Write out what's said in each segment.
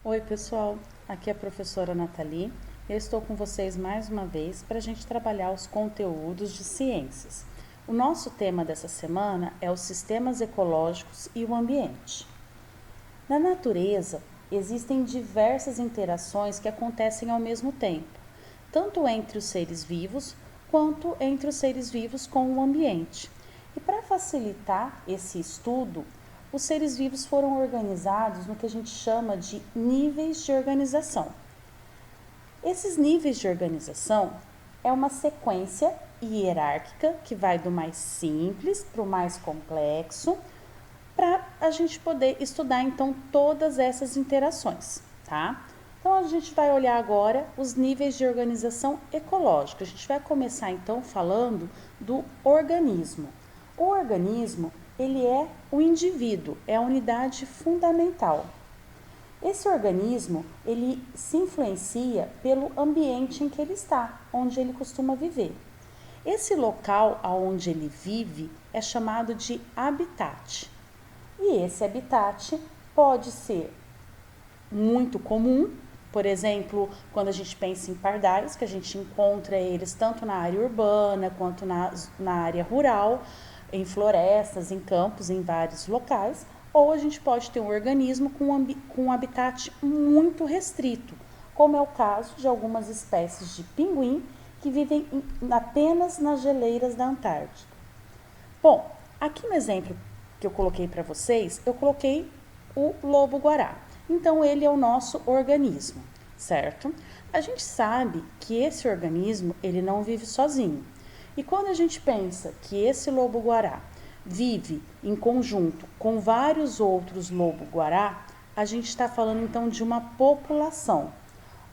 Oi pessoal, aqui é a professora Nathalie. Eu estou com vocês mais uma vez para a gente trabalhar os conteúdos de ciências. O nosso tema dessa semana é os sistemas ecológicos e o ambiente. Na natureza, existem diversas interações que acontecem ao mesmo tempo, tanto entre os seres vivos quanto entre os seres vivos com o ambiente. E para facilitar esse estudo, os seres vivos foram organizados no que a gente chama de níveis de organização. Esses níveis de organização é uma sequência hierárquica que vai do mais simples para o mais complexo, para a gente poder estudar então todas essas interações, tá? Então a gente vai olhar agora os níveis de organização ecológica. A gente vai começar então falando do organismo. O organismo, ele é o indivíduo, é a unidade fundamental. Esse organismo, ele se influencia pelo ambiente em que ele está, onde ele costuma viver. Esse local onde ele vive é chamado de habitat. E esse habitat pode ser muito comum, por exemplo, quando a gente pensa em pardais, que a gente encontra eles tanto na área urbana quanto na área rural, em florestas, em campos, em vários locais, ou a gente pode ter um organismo com um habitat muito restrito, como é o caso de algumas espécies de pinguim que vivem apenas nas geleiras da Antártica. Bom, aqui no exemplo que eu coloquei para vocês, eu coloquei o lobo-guará. Então, ele é o nosso organismo, certo? A gente sabe que esse organismo, ele não vive sozinho. E quando a gente pensa que esse lobo-guará vive em conjunto com vários outros lobo-guará, a gente está falando então de uma população.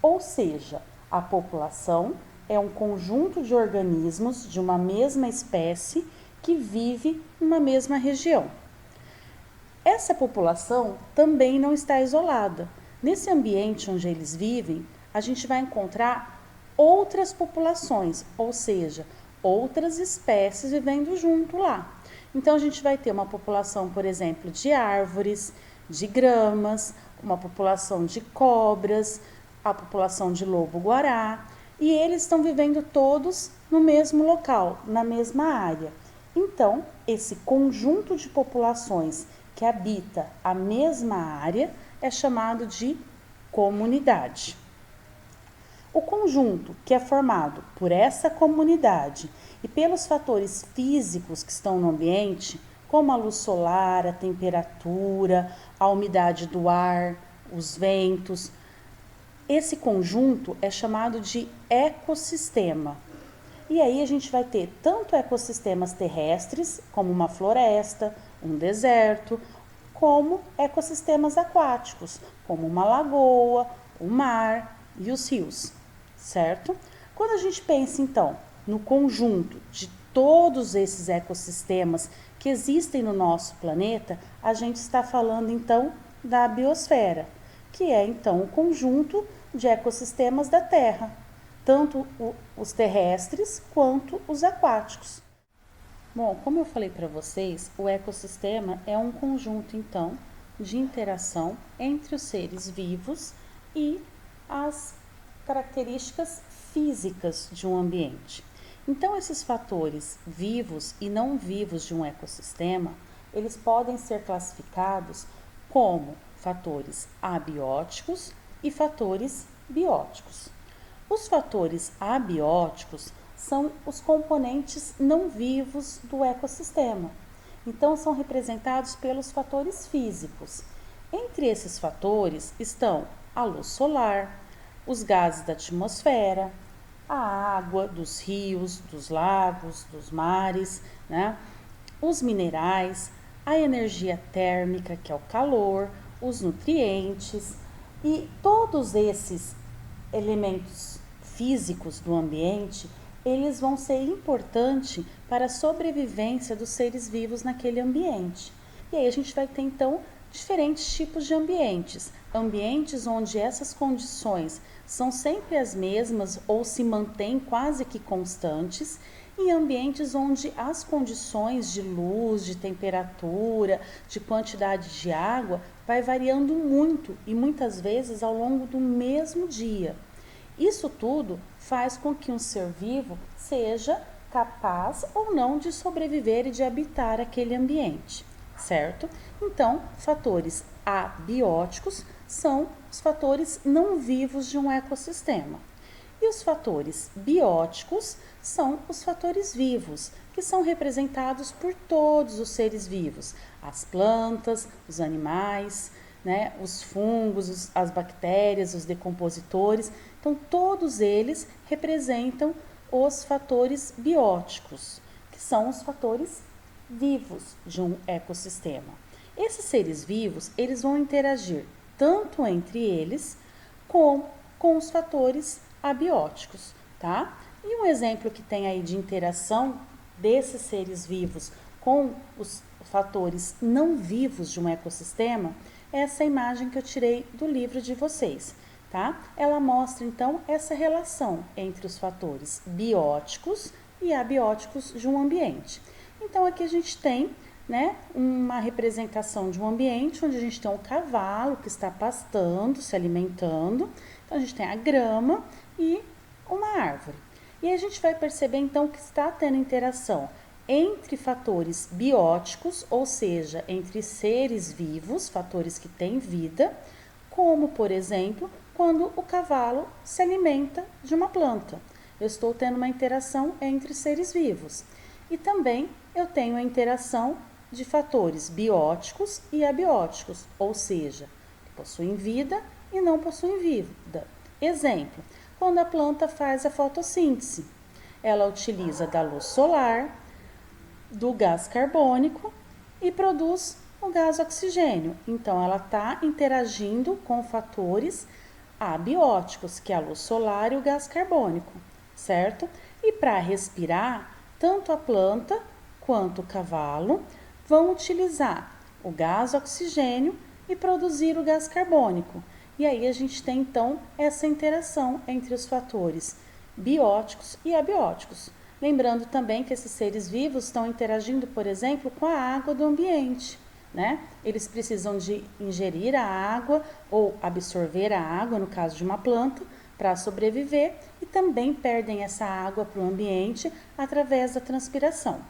Ou seja, a população é um conjunto de organismos de uma mesma espécie que vive numa mesma região. Essa população também não está isolada. Nesse ambiente onde eles vivem, a gente vai encontrar outras populações, ou seja, outras espécies vivendo junto lá. Então, a gente vai ter uma população, por exemplo, de árvores, de gramas, uma população de cobras, a população de lobo-guará, e eles estão vivendo todos no mesmo local, na mesma área. Então, esse conjunto de populações que habita a mesma área é chamado de comunidade. O conjunto que é formado por essa comunidade e pelos fatores físicos que estão no ambiente, como a luz solar, a temperatura, a umidade do ar, os ventos, esse conjunto é chamado de ecossistema. E aí a gente vai ter tanto ecossistemas terrestres, como uma floresta, um deserto, como ecossistemas aquáticos, como uma lagoa, o mar e os rios, certo? Quando a gente pensa então no conjunto de todos esses ecossistemas que existem no nosso planeta, a gente está falando então da biosfera, que é então o conjunto de ecossistemas da Terra, tanto os terrestres quanto os aquáticos. Bom, como eu falei para vocês, o ecossistema é um conjunto, então, de interação entre os seres vivos e as características físicas de um ambiente. Então, esses fatores vivos e não vivos de um ecossistema, eles podem ser classificados como fatores abióticos e fatores bióticos. Os fatores abióticos são os componentes não vivos do ecossistema. Então, são representados pelos fatores físicos. Entre esses fatores estão a luz solar, os gases da atmosfera, a água dos rios, dos lagos, dos mares, né? Os minerais, a energia térmica, que é o calor, os nutrientes e todos esses elementos físicos do ambiente, eles vão ser importantes para a sobrevivência dos seres vivos naquele ambiente. E aí a gente vai ter então diferentes tipos de ambientes. Ambientes onde essas condições são sempre as mesmas ou se mantêm quase que constantes, e ambientes onde as condições de luz, de temperatura, de quantidade de água vai variando muito e muitas vezes ao longo do mesmo dia. Isso tudo faz com que um ser vivo seja capaz ou não de sobreviver e de habitar aquele ambiente, certo? Então, fatores abióticos são os fatores não vivos de um ecossistema. E os fatores bióticos são os fatores vivos, que são representados por todos os seres vivos, as plantas, os animais, né, os fungos, as bactérias, os decompositores. Então, todos eles representam os fatores bióticos, que são os fatores vivos de um ecossistema. Esses seres vivos, eles vão interagir tanto entre eles como com os fatores abióticos, tá? E um exemplo que tem aí de interação desses seres vivos com os fatores não vivos de um ecossistema é essa imagem que eu tirei do livro de vocês, tá? Ela mostra então essa relação entre os fatores bióticos e abióticos de um ambiente. Então aqui a gente tem, né, uma representação de um ambiente onde a gente tem um cavalo que está pastando, se alimentando. Então a gente tem a grama e uma árvore. E a gente vai perceber então que está tendo interação entre fatores bióticos, ou seja, entre seres vivos, fatores que têm vida, como por exemplo, quando o cavalo se alimenta de uma planta. Eu estou tendo uma interação entre seres vivos. E também eu tenho a interação de fatores bióticos e abióticos, ou seja, que possuem vida e não possuem vida. Exemplo, quando a planta faz a fotossíntese, ela utiliza da luz solar, do gás carbônico e produz o gás oxigênio. Então, ela está interagindo com fatores abióticos, que é a luz solar e o gás carbônico, certo? E para respirar, tanto a planta quanto o cavalo vão utilizar o gás oxigênio e produzir o gás carbônico. E aí a gente tem então essa interação entre os fatores bióticos e abióticos. Lembrando também que esses seres vivos estão interagindo, por exemplo, com a água do ambiente, né? Eles precisam de ingerir a água ou absorver a água, no caso de uma planta, para sobreviver, e também perdem essa água para o ambiente através da transpiração,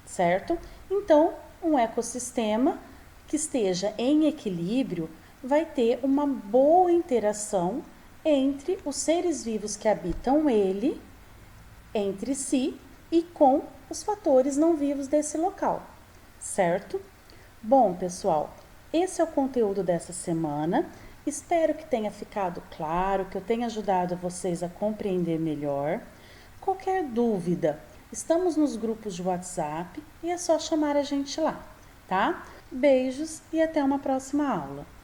certo? Então, um ecossistema que esteja em equilíbrio vai ter uma boa interação entre os seres vivos que habitam ele, entre si e com os fatores não vivos desse local, certo? Bom, pessoal, esse é o conteúdo dessa semana. Espero que tenha ficado claro, que eu tenha ajudado vocês a compreender melhor. Qualquer dúvida, estamos nos grupos de WhatsApp e é só chamar a gente lá, tá? Beijos e até uma próxima aula.